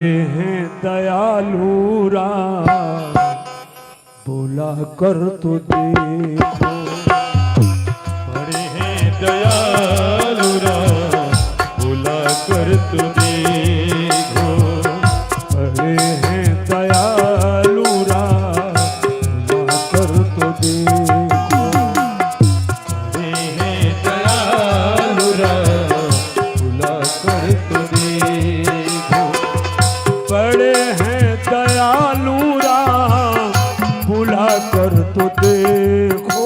हैं दयालु राम बुला कर तो देखो। बड़े हैं दयालु राम बुला कर तो देखो। बड़े हैं दयालु राम बुला कर तो देखो। बड़े हैं दयालु राम बुला कर तो देखो। बड़े हैं दयालु राम बुला कर तो देखो।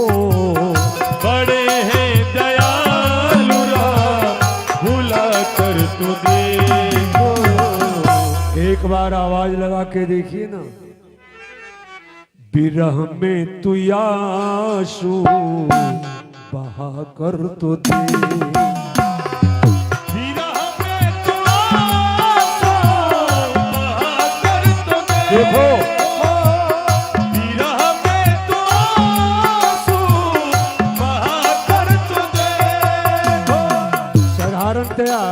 बड़े हैं दयालु राम बुला कर तो देखो। एक बार आवाज लगा के देखिए ना। बिरह में तू आंसू बहा कर तो दे। विरह में तू आंसू बहा कर तो देखो विरह में तू आंसू बहा कर तो देखो। साधारणतया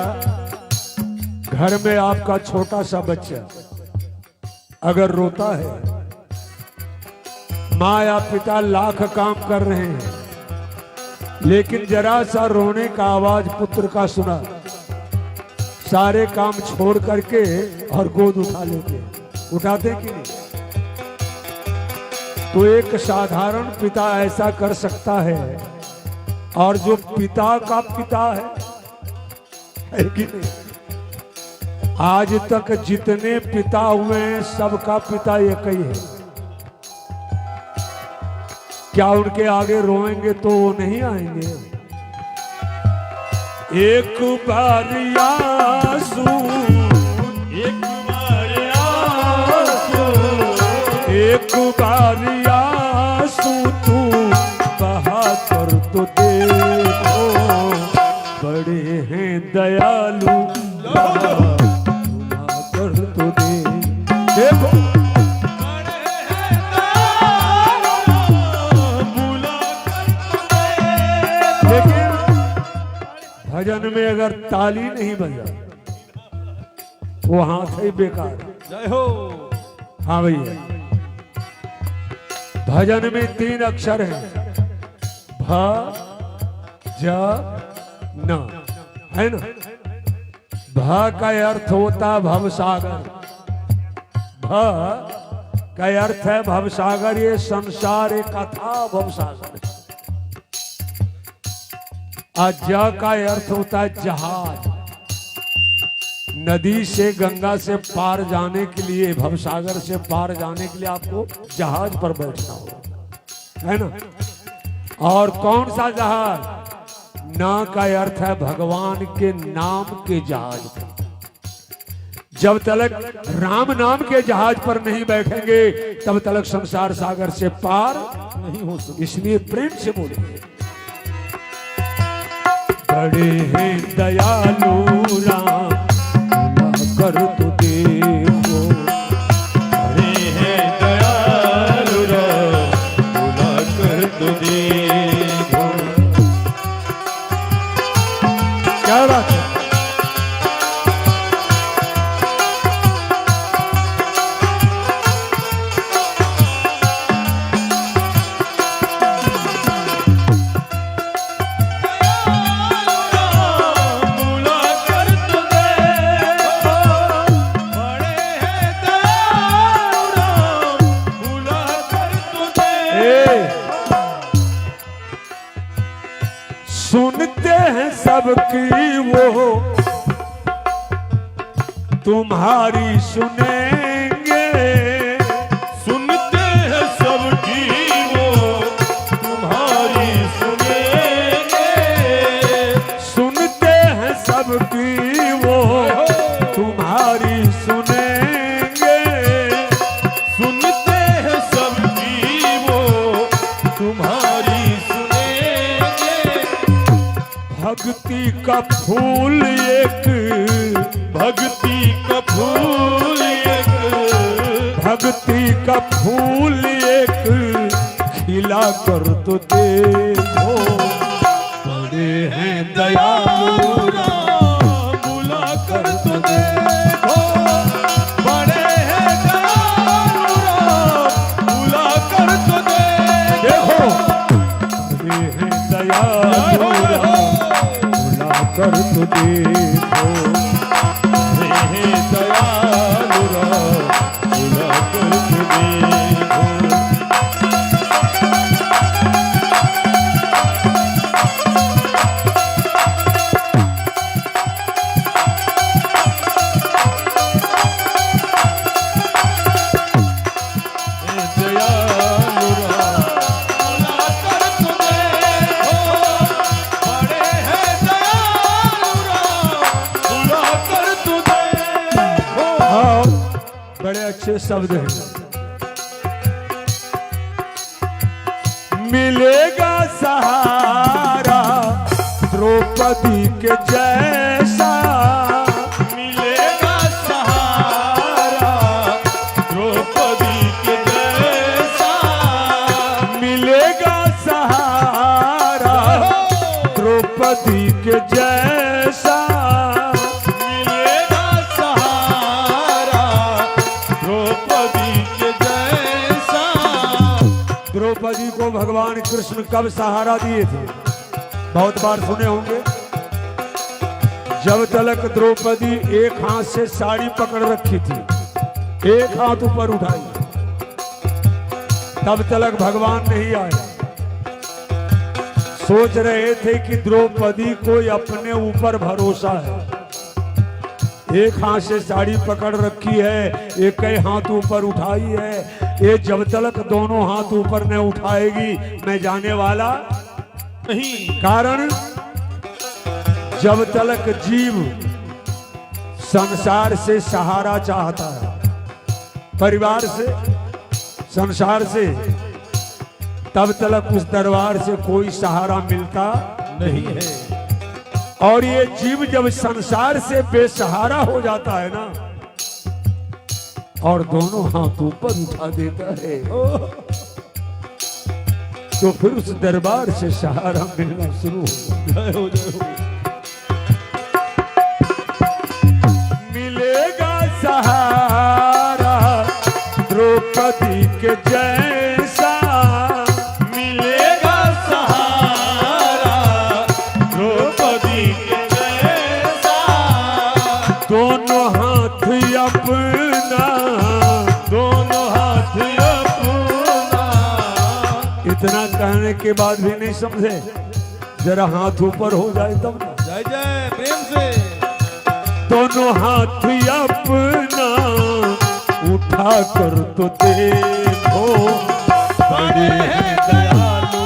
घर में आपका छोटा सा बच्चा अगर रोता है, माँ या पिता लाख काम कर रहे हैं, लेकिन जरा सा रोने का आवाज पुत्र का सुना, सारे काम छोड़ करके और गोद उठा लेते। उठाते कि नहीं? तो एक साधारण पिता ऐसा कर सकता है, और जो पिता का पिता है कि नहीं? आज तक जितने पिता हुए हैं सबका पिता एक ही है। क्या उनके आगे रोएंगे तो वो नहीं आएंगे? एक बार आंसू, एक बार आंसू, एक बार आंसू तू बहा कर तो देखो। बड़े हैं दयालु बहा कर तो देखो। बड़े हैं दयालु राम बुला कर तो देखो। लेकिन भजन में अगर ताली नहीं बजा वो हाथ ही बेकार है। जय हो। हाँ भैया, भजन में 3 अक्षर हैं, भ ज न, है ना? भ का अर्थ होता भवसागर। भ का अर्थ है भवसागर, ये संसार एक अथाह भवसागर है। और ज का अर्थ होता है जहाज। नदी से गंगा से पार जाने के लिए, भवसागर से पार जाने के लिए आपको जहाज पर बैठना होगा, है ना? और कौन सा जहाज? ना का अर्थ है भगवान के नाम के जहाज पर। जब तक राम नाम के जहाज पर नहीं बैठेंगे तब तक संसार सागर से पार नहीं हो सकते। इसलिए प्रेम से बोलिए, बड़े हैं दयालु राम कर तो देखो। बड़े हैं दयालु राम बुला कर तो देखो। क्या बात है? बुला कर तो देखो। बड़े हैं दयालु राम बुला कर तो देखो। सुनते हैं सबकी वो तुम्हारी सुनेंगे। सुनते हैं सबकी वो तुम्हारी सुनेंगे। सुनते हैं सबकी वो तुम्हारी सुनेंगे। सुनते हैं सबकी वो तुम्हारी सुनेंगे। भक्ति का फूल एक, भक्ति का फूल एक, भक्ति का फूल एक खिला कर तो देखो। बड़े हैं दयालु राम बुला कर तो देखो। कर तो देखो। हे दयालु राम बुला कर तो देखो। बड़े अच्छे शब्द हैं। मिलेगा सहारा द्रौपदी के जैसा, मिलेगा सहारा द्रौपदी के जैसा, मिलेगा सहारा द्रौपदी के जैसा, मिलेगा सहारा द्रौपदी के जैसा। द्रौपदी को भगवान कृष्ण कब सहारा दिए थे? बहुत बार सुने होंगे। जब तक द्रौपदी एक हाथ से साड़ी पकड़ रखी थी, एक हाथ ऊपर उठाई, तब तक भगवान नहीं आए। सोच रहे थे कि द्रौपदी को अपने ऊपर भरोसा है, एक हाथ से साड़ी पकड़ रखी है, एक ही हाथ ऊपर उठाई है, ये जब तक दोनों हाथ ऊपर न उठाएगी मैं जाने वाला नहीं। कारण जब तक जीव संसार से सहारा चाहता है, परिवार से, संसार से, तब तक उस दरबार से कोई सहारा मिलता नहीं है। और ये जीव जब संसार से बेसहारा हो जाता है ना, और दोनों हाथ ऊपर उठा देता है, तो फिर उस दरबार से सहारा मिलना शुरू हो जाए। मिलेगा सहारा द्रौपदी के जैसा, मिलेगा सहारा द्रौपदी के जैसा। दोनों हाथ अपना, दोनों हाथ अपना। इतना कहने के बाद भी नहीं समझे, जरा हाथ ऊपर हो जाए तब ना। जय जय प्रेम से। दोनों हाथ अपना उठा कर तो देखो, बड़े हैं दयालु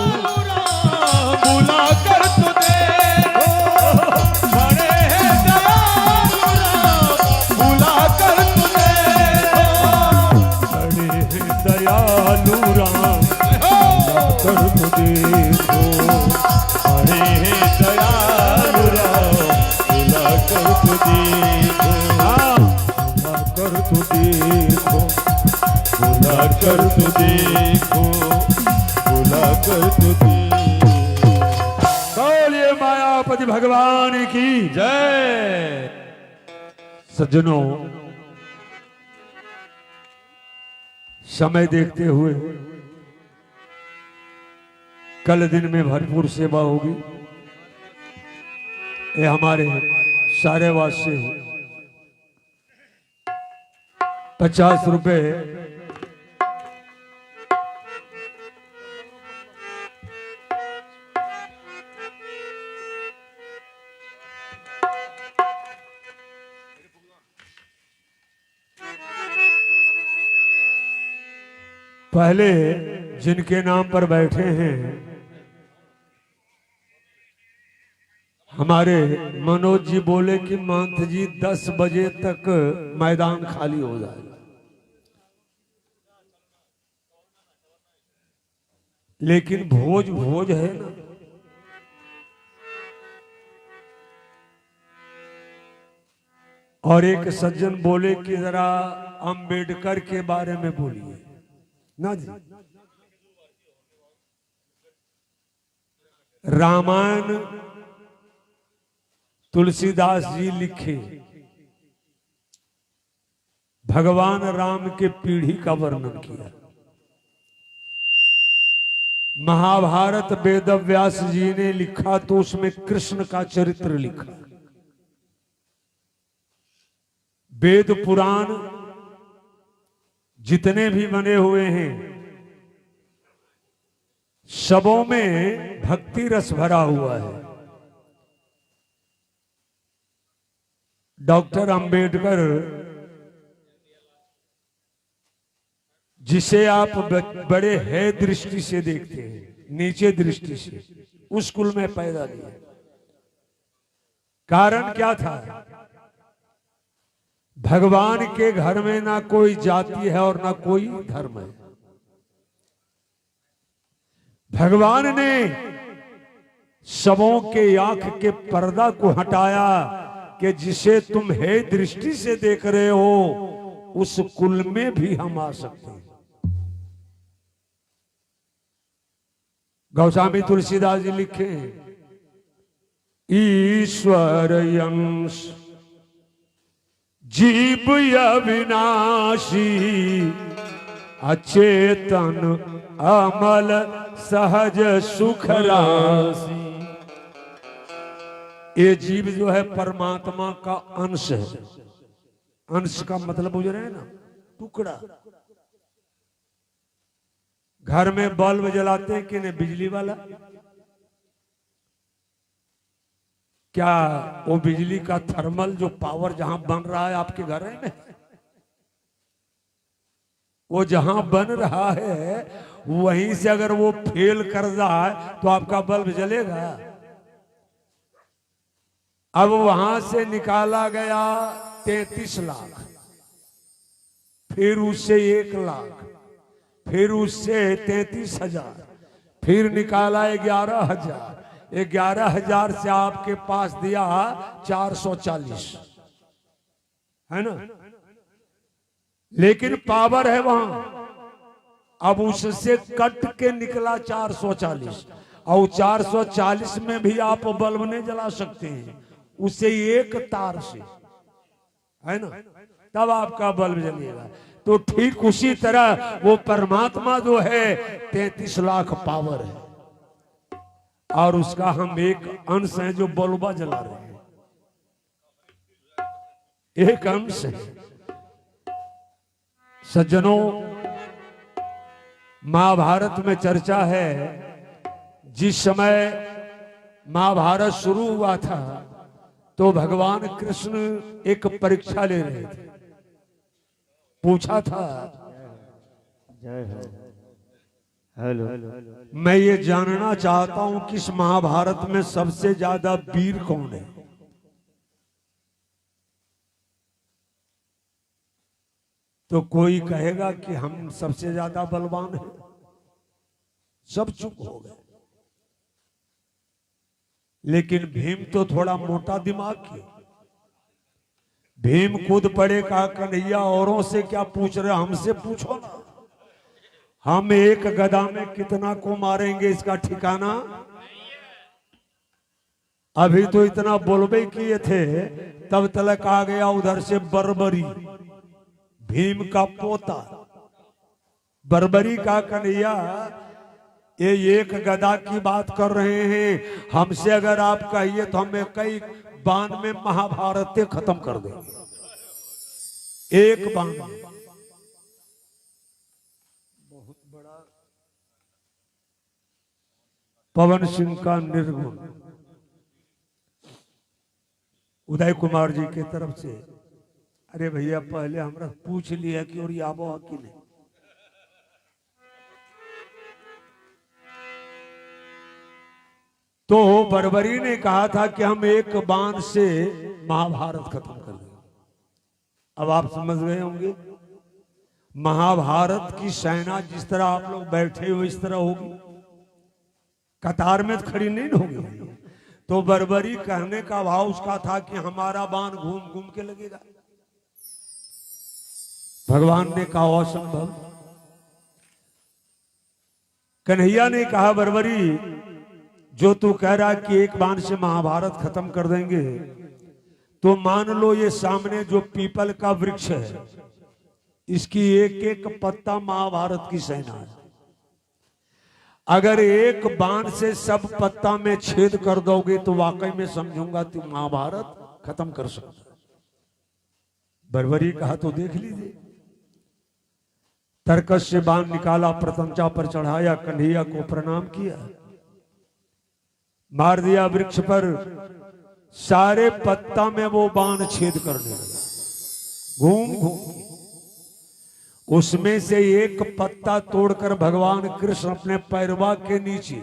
राम बुला कर तो देखो। बड़े हैं दयालु राम बुला कर तो देखो। बड़े हैं दयालु राम कर तो देखो, बड़े हैं दयालु राम बुला कर तो देखो। बुला कर तो देखो, बुला कर तो देखो। बुला कर तो देखो। बोलिए मायापति भगवान की जय। सज्जनों, समय देखते हुए कल दिन में भरपूर सेवा होगी। ये हमारे सारे वासी 50 रुपए पहले जिनके नाम पर बैठे हैं, हमारे मनोज जी बोले कि महंत जी 10 बजे तक मैदान खाली हो जाएगा, लेकिन भोज भोज है ना। और एक सज्जन बोले कि जरा अंबेडकर के बारे में बोलिए ना जी। रामायण तुलसीदास जी लिखे, भगवान राम के पीढ़ी का वर्णन किया। महाभारत वेद व्यास जी ने लिखा तो उसमें कृष्ण का चरित्र लिखा। वेद पुराण जितने भी बने हुए हैं सबों में भक्ति रस भरा हुआ है। डॉक्टर अंबेडकर जिसे आप बड़े है दृष्टि से देखते हैं, नीचे दृष्टि से, उस कुल में पैदा लिया। कारण क्या था? भगवान के घर में ना कोई जाति है और ना कोई धर्म है। भगवान ने सबों के आंख के पर्दा को हटाया कि जिसे तुम है दृष्टि से देख रहे हो उस कुल में भी हम आ सकते हैं। गौस्वामी तुलसीदास जी लिखे, ईश्वर अंश जीव अविनाशी, अचेतन अमल सहज सुख राशि। ये जीव जो है परमात्मा का अंश है। अंश का मतलब बुझ रहे हैं ना, टुकड़ा। घर में बल्ब जलाते हैं कि नहीं, बिजली वाला? क्या वो बिजली का थर्मल जो पावर जहां बन रहा है आपके घर में, वो जहां बन रहा है वहीं से अगर वो फेल कर जाए तो आपका बल्ब जलेगा? अब वहां से निकाला गया 33 लाख, फिर उससे 1 लाख, फिर उससे 33,000, फिर निकाला 11,000, 11,000 से आपके पास दिया 440, है ना? लेकिन पावर है वहां। अब उससे कट के निकला 440, और 440 में भी आप बल्ब नहीं जला सकते हैं, उसे एक तार से, है ना, तब आपका बल्ब जलेगा। तो ठीक उसी तरह वो परमात्मा जो है 33 लाख पावर है, और उसका हम एक अंश है जो बल्बा जला रहे हैं, एक अंश है। सज्जनों, महाभारत में चर्चा है, जिस समय महाभारत शुरू हुआ था तो भगवान कृष्ण एक परीक्षा ले रहे थे। पूछा था, हेलो, मैं ये जानना चाहता हूं कि इस महाभारत में सबसे ज्यादा वीर कौन है? तो कोई कहेगा कि हम सबसे ज्यादा बलवान हैं। सब चुप हो गए। लेकिन भीम तो थोड़ा मोटा दिमाग की। भीम खुद पड़े, कहा कन्हैया औरों से क्या पूछ रहे, हमसे पूछो ना। हम एक गदा में कितना को मारेंगे इसका ठिकाना। अभी तो इतना बोलबे किए थे, तब तलक आ गया उधर से बर्बरी, भीम का पोता। बर्बरी का कन्हैया, ये एक गदा की बात कर रहे हैं, हमसे अगर आप कहिए तो हमें कई बाण में महाभारत खत्म कर देंगे, एक बाण में। बहुत बड़ा पवन सिंह का निर्गुण उदय कुमार जी के तरफ से, अरे भैया पहले हमरा पूछ लिया कि और आबो कि नहीं। तो बर्बरी ने कहा था कि हम एक बाण से महाभारत खत्म कर देंगे। अब आप समझ गए होंगे, महाभारत की सेना जिस तरह आप लोग बैठे हो इस तरह होगी, कतार में खड़ी नहीं होगी। तो बर्बरी कहने का भाव उसका था कि हमारा बाण घूम घूम के लगेगा। भगवान ने कहा असंभव। कन्हैया ने कहा बर्बरी, जो तू कह रहा कि एक बाण से महाभारत खत्म कर देंगे, तो मान लो ये सामने जो पीपल का वृक्ष है, इसकी एक एक पत्ता महाभारत की सेना है। अगर एक बाण से सब पत्ता में छेद कर दोगे तो वाकई में समझूंगा तुम महाभारत खत्म कर सकते। बर्बरी कहा तो देख लीजिए। तरकस से बाण निकाला, प्रतंचा पर चढ़ाया, कन्हैया को प्रणाम किया, मार दिया वृक्ष पर। सारे पत्ता में वो बाण छेद करने लगा, घूम घूम। उसमें से एक पत्ता तोड़कर भगवान कृष्ण अपने पैरवा के नीचे,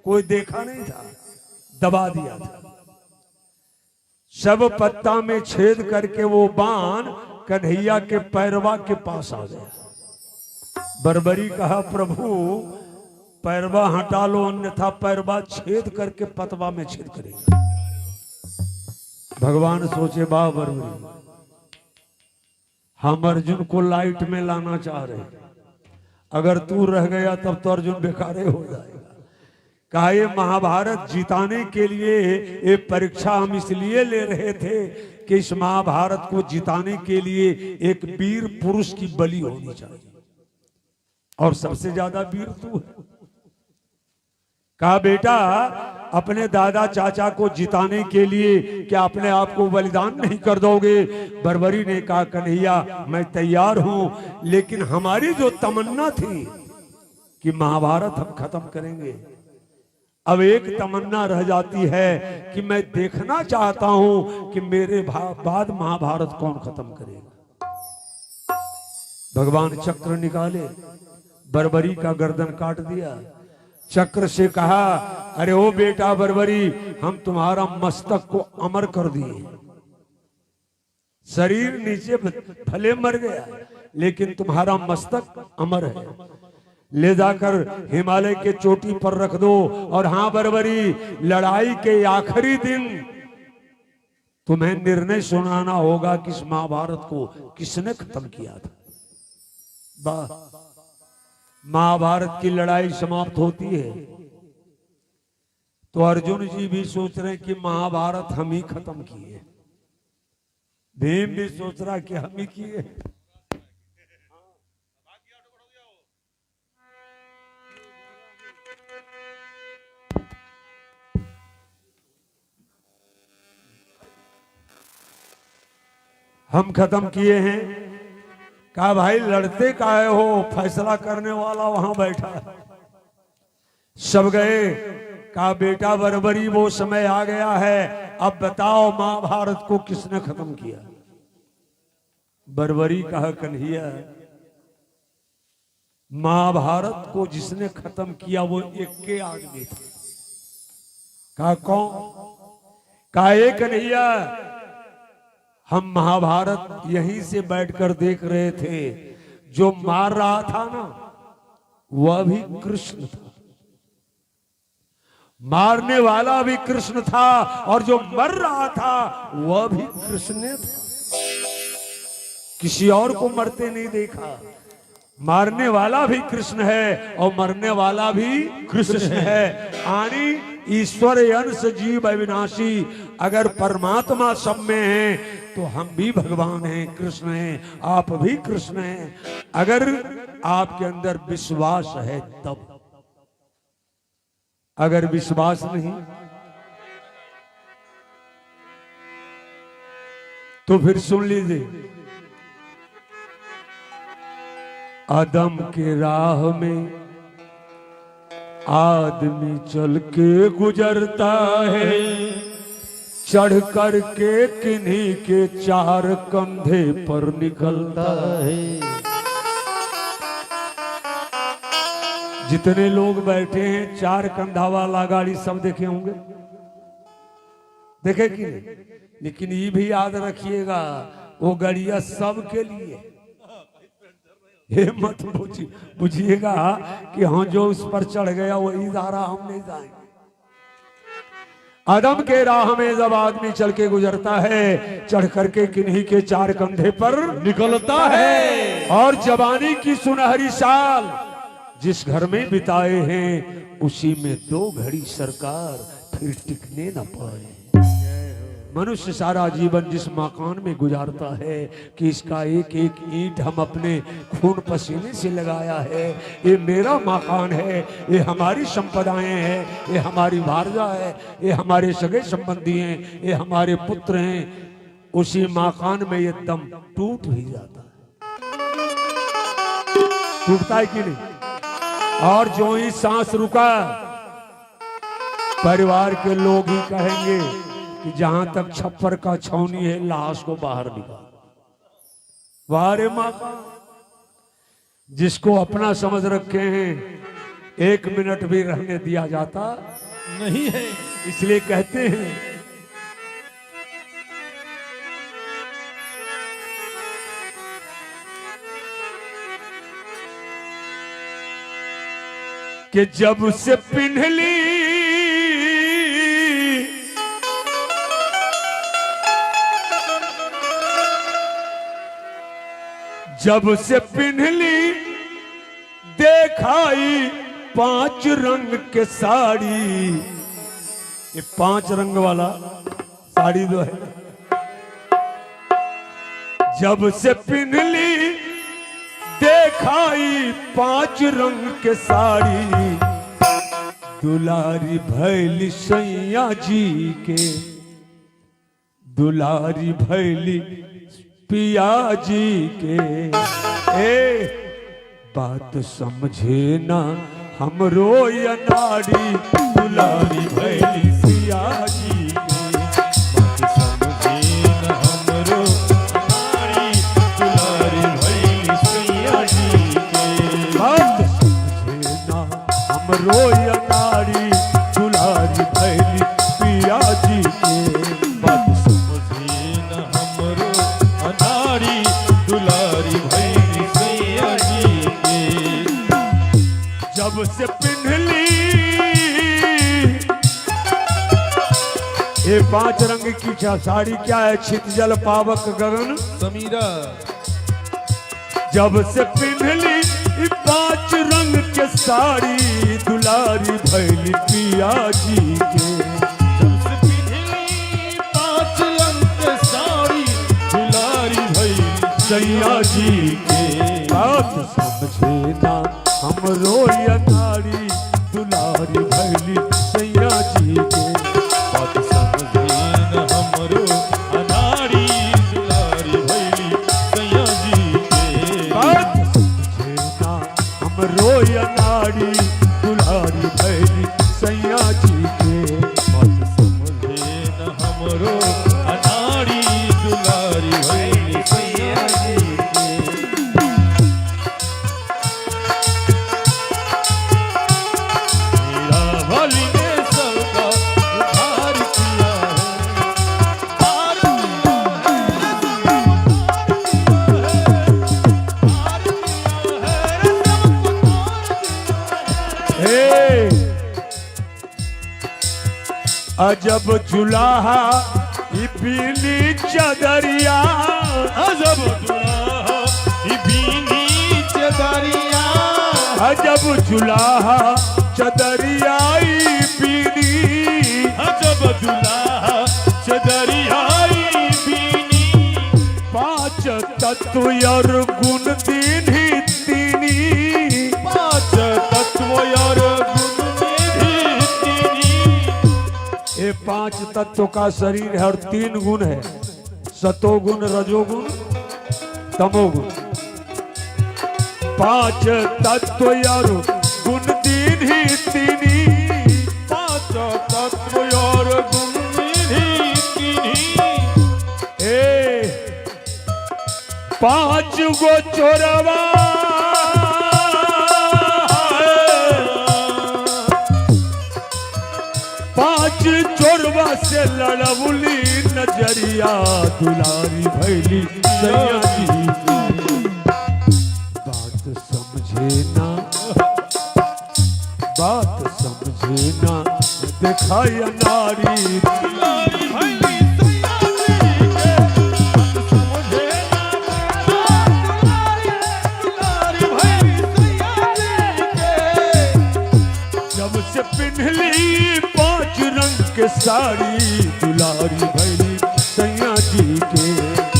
कोई देखा नहीं था, दबा दिया था। सब पत्ता में छेद करके वो बाण कन्हैया के पैरवा के पास आ गया। बर्बरी कहा, प्रभु पैरवा हटा लो, अन्यथा पैरवा छेद करके पतवा में छेद करेगा। भगवान सोचे, वाह बर्बरी, हम अर्जुन को लाइट में लाना चाह रहे, अगर तू रह गया तब तो अर्जुन बेकार हो जाएगा। कहा, ये महाभारत जिताने के लिए ये परीक्षा हम इसलिए ले रहे थे कि इस महाभारत को जिताने के लिए एक वीर पुरुष की बलि होनी चाहिए, और सबसे ज्यादा वीर तू है। कहा, बेटा अपने दादा चाचा को जिताने के लिए क्या अपने आप को बलिदान नहीं कर दोगे? बर्बरी ने कहा, कन्हैया मैं तैयार हूं, लेकिन हमारी जो तमन्ना थी कि महाभारत हम खत्म करेंगे, अब एक तमन्ना रह जाती है कि मैं देखना चाहता हूं कि मेरे बाद महाभारत कौन खत्म करेगा। भगवान चक्र निकाले, बर्बरी का गर्दन काट दिया। चक्र से कहा, अरे ओ बेटा बर्बरी, हम तुम्हारा मस्तक को अमर कर दिए। शरीर नीचे भले मर गया, लेकिन तुम्हारा मस्तक अमर है। ले जाकर हिमालय के चोटी पर रख दो। और हां बर्बरी, लड़ाई के आखिरी दिन तुम्हें निर्णय सुनाना होगा कि इस महाभारत को किसने खत्म किया था। वाह, महाभारत की लड़ाई समाप्त होती है तो अर्जुन जी भी सोच रहे हैं कि महाभारत हम ही खत्म किए, भीम भी सोच रहा कि हम ही किए। हम खत्म किए हैं। कहा, भाई लड़ते काहे हो, फैसला करने वाला वहां बैठा है। सब गए। कहा, बेटा बर्बरी, वो समय आ गया है, अब बताओ महाभारत को किसने खत्म किया? बर्बरी कहा, कन्हैया महाभारत को जिसने खत्म किया वो एक के आदमी था। कहा, कौन? कहा, एक कन्हैया, हम महाभारत यहीं से बैठकर देख रहे थे, जो मार रहा था ना वह भी कृष्ण था, मारने वाला भी कृष्ण था, और जो मर रहा था वह भी कृष्ण था। किसी और को मरते नहीं देखा। मारने वाला भी कृष्ण है और मरने वाला भी कृष्ण है। आनी ईश्वर अंश जीव अविनाशी। अगर परमात्मा सब में है तो हम भी भगवान हैं, कृष्ण हैं, आप भी कृष्ण हैं। अगर आपके अंदर विश्वास है तब, अगर विश्वास नहीं तो फिर सुन लीजिए, आदम के राह में आदमी चल के गुजरता है, चढ़ कर के किन्हीं के चार कंधे पर निकलता है। जितने लोग बैठे हैं चार कंधा वाला गाड़ी सब देखे होंगे, देखे कि नहीं? लेकिन ये भी याद रखिएगा, वो गाड़ियां सबके लिए, ये मत बुझिएगा कि हाँ जो उस पर चढ़ गया वही जा रहा, हम नहीं जाएंगे। आदम के राह में जब आदमी चल के गुजरता है, चढ़ करके किन्हीं के चार कंधे पर निकलता है। और जवानी की सुनहरी साल जिस घर में बिताए हैं, उसी में दो घड़ी सरकार फिर टिकने न पाए। मनुष्य सारा जीवन जिस मकान में गुजारता है कि इसका एक एक ईंट हम अपने खून पसीने से लगाया है, ये मेरा मकान है, ये हमारी संपदाएं हैं, ये हमारी भारजा है, ये हमारे सगे संबंधी हैं, ये हमारे पुत्र हैं, उसी मकान में ये दम टूट भी जाता है। टूटता है कि नहीं? और जो ही सांस रुका, परिवार के लोग ही कहेंगे कि जहां तक छप्पर का छौनी है लाश को बाहर निकाल। वारे मकान जिसको अपना समझ रखे हैं, 1 मिनट भी रहने दिया जाता नहीं है। इसलिए कहते हैं कि जब से पिन्हली जब से पिन्हली देखाई 5 रंग के साड़ी, ये 5 रंग वाला साड़ी जो है, जब से पिन्हली देखाई 5 रंग के साड़ी, दुलारी भैली सैया जी के, दुलारी भैली पिया जी के। ए बात समझे ना हमरो या नारी, दुलारी भैली सिया जी के। बात समझे न हमरो नारी, दुलारी भैली सैया जी के। बात समझे ना हमरो या नारी, दुलारी भैली पिया जी के। बात समझे न हमरो नारी, दुलारी भैली सैया जी के। जब से पिन्हली ये 5 रंग की साड़ी क्या है? छितजल पावक गगन समीरा। जब से पिन्हली 5 रंग के साड़ी, दुलारी भैली पिया जी के। जब से पिन्हली 5 रंग के साड़ी, दुलारी भैली सैया जी के। बात समझे ना हमरो या नारी, दुलारी भैली सैया जी के। बात समझे न हमरो नारी, दुलारी भैली सैया जी के। बात समझे ना हमरो या नारी, दुलारी भैली सैया जी के। बात समझे न हमरो नारी, दुलारी भैली सैया जी के। मेरा भली ने सबका उद्धार किया है, पार किया है, सबको तार दिया है। हे अजब जुलाहा ई पीली चदरिया, अजब दुल्हा ई बीनी चदरिया, अजब जुलाहा चदरिया ई पीली। अजब दुल्हा चदरिया ई बीनी। 5 तत्व और गुण दीन्ही तीनी। 5 तत्व और गुण निधि तीनी। ये 5 तत्व का शरीर है और 3 गुण है, सतोगुण, रजोगुण, तमोगुण। 5 तत्व और गुण दीन्ही तीनी। 5 तत्व और गुण निधि तीनी। ए 5 गो चोरवा, 5 चोरवा से लड़बुली नजरिया, दुलारी भैली सैया जी की। बात समझे ना, बात समझे ना दिखाया नारी, दुलारी भैली सैया जी के। बात समझे ना दुलारी भैली सैया जी के। जब से पिन्हली 5 रंग के साड़ी, दुलारी भैली सैया जी के।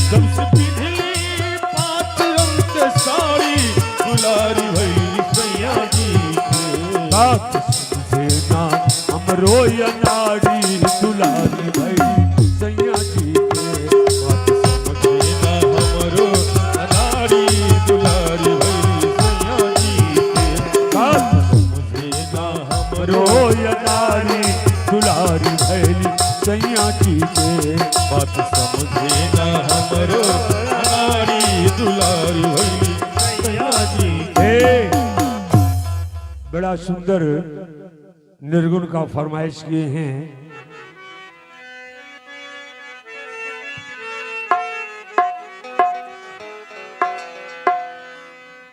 जब से पिन्हली 5 रंग के साड़ी, दुलारी भैली सैया जी के। बात समझे ना हमरो या नारी, दुलारी भैली सैया जी के। बात सैया जी के। बात समझे ना हमरो नारी दुलारी भैली सैया जी हे, बड़ा सुंदर निर्गुण का फरमाइश किए हैं।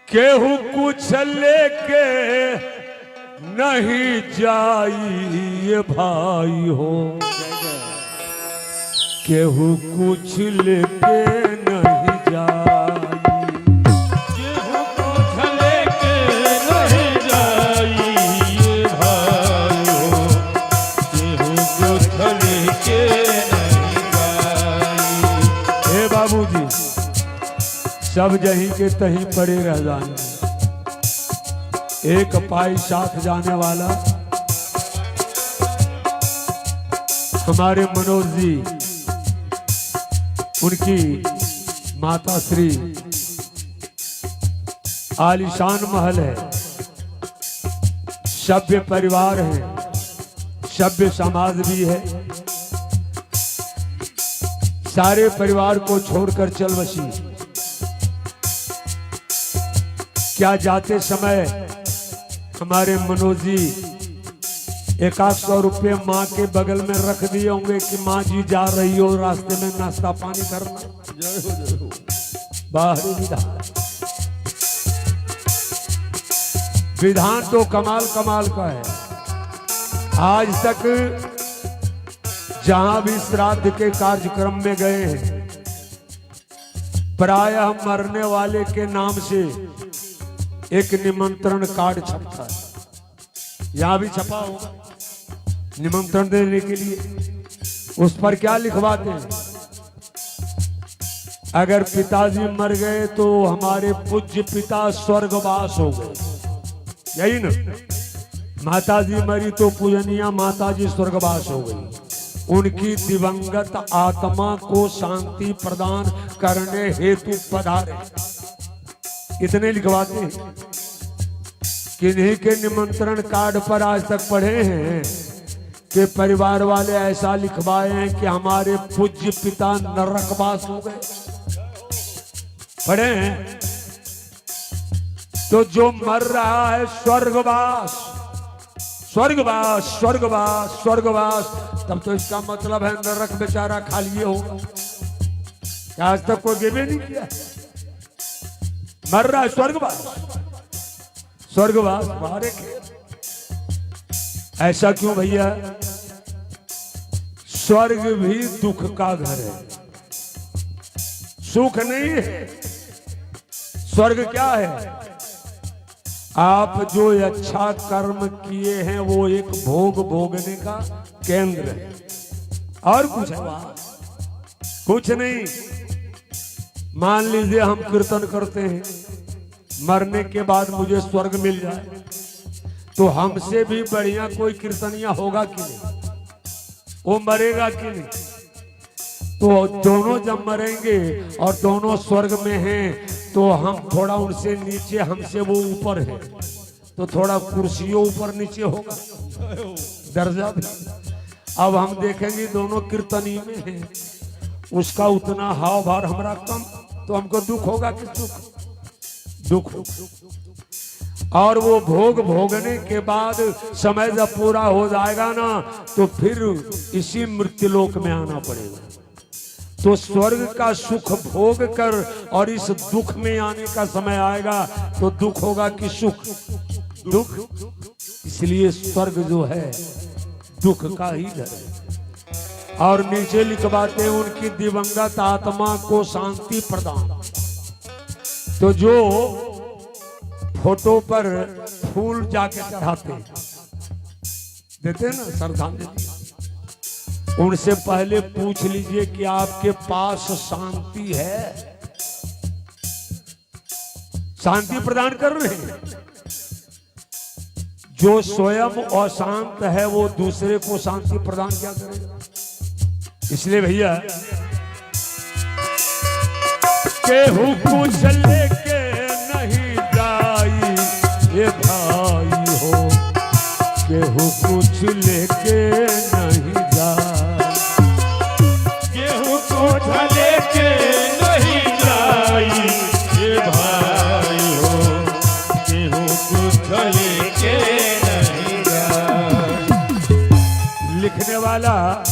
केहू कुछ लेके नहीं जाइए भाई हो, केहू कुछ लेके नहीं जाई, केहू कुछ लेके नहीं जाई भाई हो, केहू कुछ लेके नहीं जाई। हे बाबूजी, सब जहीं के तहीं पड़े रह जाए, एक पाई साथ जाने वाला हमारे मनोज जी, उनकी माता श्री आलीशान महल है, सभ्य परिवार है, सभ्य समाज भी है। सारे परिवार को छोड़कर चल बसी। क्या जाते समय हमारे मनोज जी 100 रुपये माँ के बगल में रख दिए होंगे कि माँ जी जा रही हो, रास्ते में नाश्ता पानी करना। बाहरी विधान, विधान तो कमाल कमाल का है। आज तक जहां भी श्राद्ध के कार्यक्रम में गए हैं, प्रायः मरने वाले के नाम से एक निमंत्रण कार्ड छपता है। यहां भी छपा होगा निमंत्रण देने के लिए। उस पर क्या लिखवाते हैं? अगर पिताजी मर गए तो हमारे पूज्य पिता स्वर्गवास हो गए, यही ना। माताजी मरी तो पूजनीय माताजी स्वर्गवास हो गई। उनकी दिवंगत आत्मा को शांति प्रदान करने हेतु पधारे, इतने लिखवाते हैं। किन्हीं के निमंत्रण कार्ड पर आज तक पढ़े हैं कि परिवार वाले ऐसा लिखवाए हैं कि हमारे पूज्य पिता नरकवास हो गए, पढ़े हैं। तो जो मर रहा है स्वर्गवास, स्वर्गवास, स्वर्गवास, स्वर्गवास, तब तो इसका मतलब है नरक बेचारा खाली होगा। क्या आज तक कोई गिवे नहीं किया? मर रहा है स्वर्गवास, स्वर्गवास मारे के। ऐसा क्यों भैया? स्वर्ग भी दुख का घर है, सुख नहीं है। स्वर्ग क्या है? आप जो अच्छा कर्म किए हैं वो एक भोग भोगने का केंद्र है, और कुछ है वहां? कुछ नहीं। मान लीजिए हम कीर्तन करते हैं, मरने के बाद मुझे स्वर्ग मिल जाए, तो हमसे भी बढ़िया कोई कीर्तनिया होगा कि नहीं? वो मरेगा कि नहीं? तो दोनों जब मरेंगे और दोनों स्वर्ग में हैं, तो हम थोड़ा उनसे नीचे, हमसे वो ऊपर है, तो थोड़ा कुर्सियों ऊपर नीचे होगा, दर्जा भी। अब हम देखेंगे दोनों कीर्तनी में हैं, उसका उतना हाव भार हमारा कम, तो हमको दुख होगा कि सुख? दुख। और वो भोग भोगने के बाद समय जब पूरा हो जाएगा ना, तो फिर इसी मृत्युलोक में आना पड़ेगा। तो स्वर्ग का सुख भोग कर और इस दुख में आने का समय आएगा, तो दुख होगा कि सुख? दुख। इसलिए स्वर्ग जो है दुख का ही घर है। और नीचे लिखवाते हैं उनकी दिवंगत आत्मा को शांति प्रदान। तो जो फोटो पर फूल जाके चढ़ाते देते ना श्रद्धांजलि, उनसे पहले पूछ लीजिए कि आपके पास शांति है? शांति प्रदान कर रहे हैं। जो स्वयं अशांत है वो दूसरे को शांति प्रदान क्या करेगा? इसलिए भैया, केहू कुछ लेके नहीं जाई ये भाई हो, केहू कुछ लेके नहीं जाई। वाला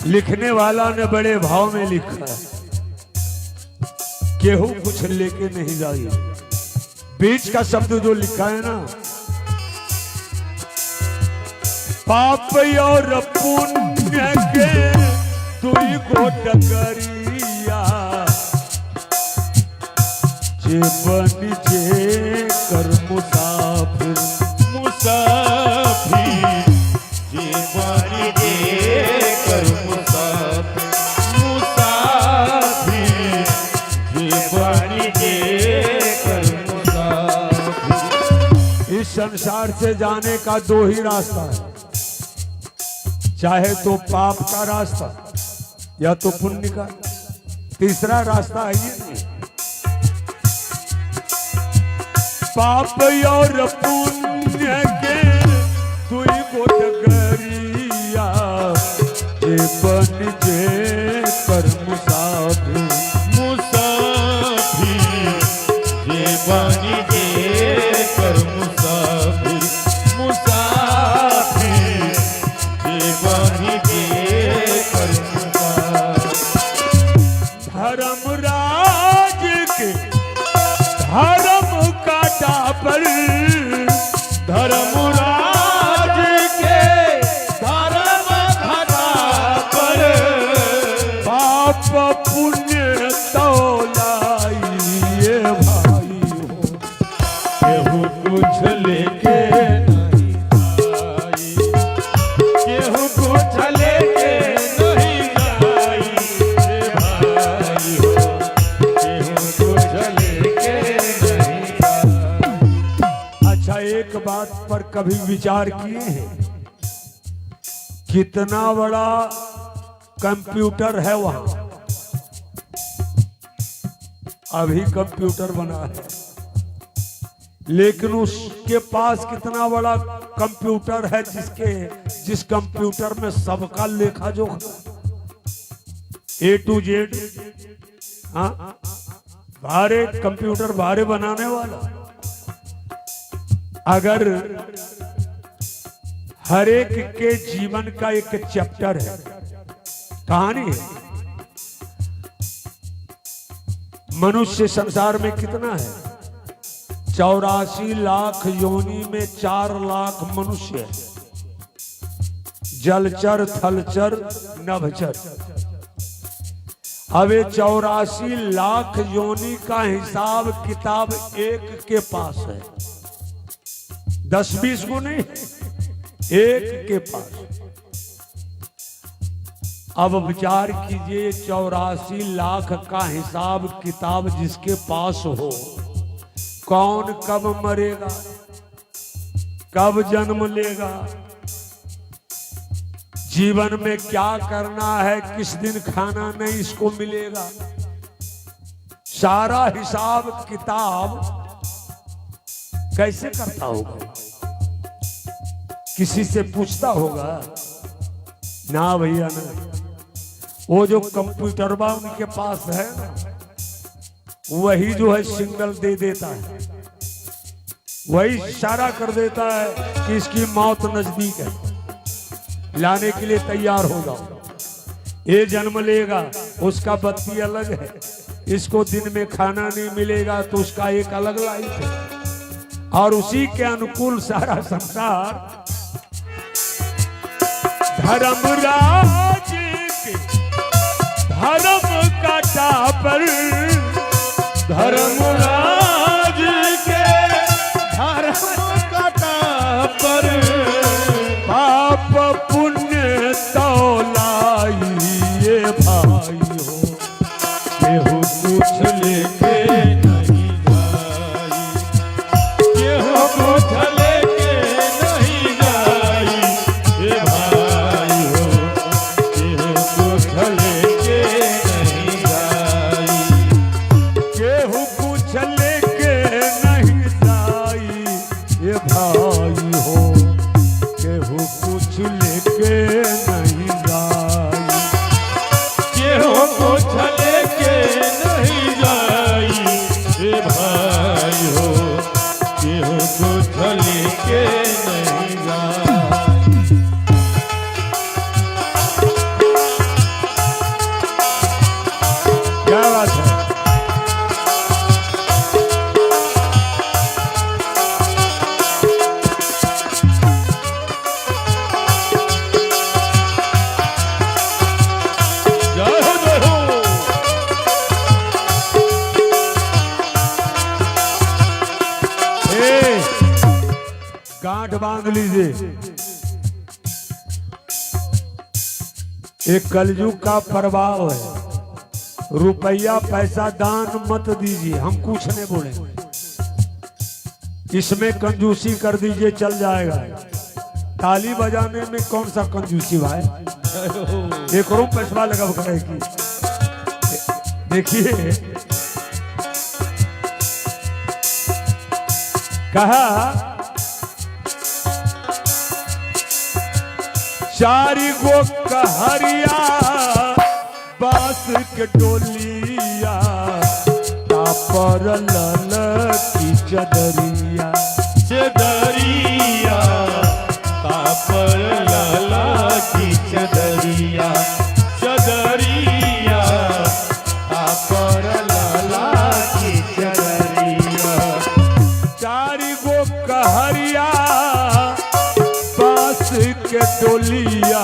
लिखने वाला ने बड़े भाव में लिखा है, केहू कुछ लेके नहीं जाइए। बीच का शब्द जो लिखा है ना, पाप और पुण्य के दुई को डगरिया, जे बन जे कर मुसाफिर, मुसाफिर जे बन जे कर मुसाफिर, मुसाफिर जे बन जे कर मुसाफिर। इस संसार से जाने का दो ही रास्ता है, चाहे तो पाप का रास्ता या तो पुण्य का, तीसरा रास्ता है ये नहीं। पाप और पुण्य के दुई को डगरिया, जे बन जे कर मुसाफिर, मुसाफिर जे बन जे कर मुसाफिर, मुसाफिर जे बन जे कर मुसाफिर। धर्मराज के धर्म काटा पर, धर्मराज के धर्म घटा पर, पाप पुण्य तौलाइए भाई हो, केहू कुछ लेके नहीं आई, केहू कुछ लेके नहीं आई रे भाई हो, केहू कुछ लेके नहीं आई। अच्छा, एक बात पर कभी विचार किए हैं, कितना बड़ा कंप्यूटर है वहां, अभी कंप्यूटर बना है, लेकिन उसके पास कितना बड़ा कंप्यूटर है जिस कंप्यूटर में सबका लेखा जोखा A to Z। हाँ, भारे कंप्यूटर भारे बनाने वाला, अगर हर एक के जीवन का एक चैप्टर है, कहानी है। मनुष्य संसार में कितना है? 84 लाख योनि में 4 लाख मनुष्य है, जलचर थलचर नभचर। अब 84 लाख योनि का हिसाब किताब एक के पास है, 10-20 को नहीं, एक के पास। अब विचार कीजिए, 84 लाख का हिसाब किताब जिसके पास हो, कौन कब मरेगा, कब जन्म लेगा, जीवन में क्या करना है, किस दिन खाना नहीं इसको मिलेगा, सारा हिसाब किताब कैसे करता होगा? किसी से पूछता होगा? ना भैया ना। वो जो कंप्यूटर उनके पास है ना, वही जो है सिग्नल दे देता है, वही इशारा कर देता है कि इसकी मौत नजदीक है, लाने के लिए तैयार हो जाओ। ये जन्म लेगा, उसका बत्ती अलग है, इसको दिन में खाना नहीं मिलेगा तो उसका एक अलग लाइफ है, और उसी के अनुकूल सारा संसार। धर्मराज के धर्म काटा पर, धर्मराज के धर्म काटा पर, पाप पुण्य तौलाइए भाई हो, केहू कुछ लेके नहीं जाई, केहू कुछ लेके नहीं जाई हे भाई हो, केहू कुछ लेके नहीं जाई, केहू कुछ लेके नहीं जाई ये भाई हो, केहू कुछ लेके नहीं जाई, केहू कुछ लेके नहीं जाई। आनंद लीजिए। एक कलयुग का प्रभाव है। रुपया पैसा दान मत दीजिए, हम कुछ नहीं बोलेंगे। इसमें कंजूसी कर दीजिए, चल जाएगा। ताली बजाने में कौन सा कंजूसी भाई? एक और पैसा लगा करेगी। देखिए कहा, चारी गो कहरिया बास के डोलिया, तापर लल की चदरिया, चदरिया तापर लाला की चदरिया, चदरिया तापर लाला की चदरिया। चारी गो कहरिया बास के डोलिया।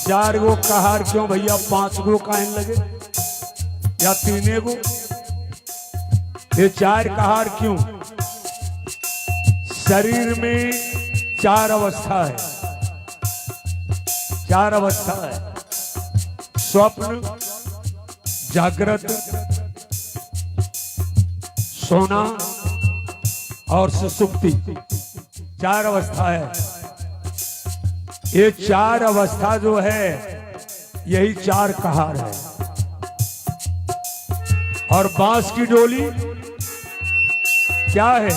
चार गो कहार क्यों भैया? 5 गो काहे लगे या 3 गो? ये 4 कहार क्यों? शरीर में 4 अवस्था है। 4 अवस्था है, स्वप्न, जागृत, सोना और सुसुप्ति। 4 अवस्था है। ये 4 अवस्था जो है यही 4 कहार है। और बांस की डोली क्या है?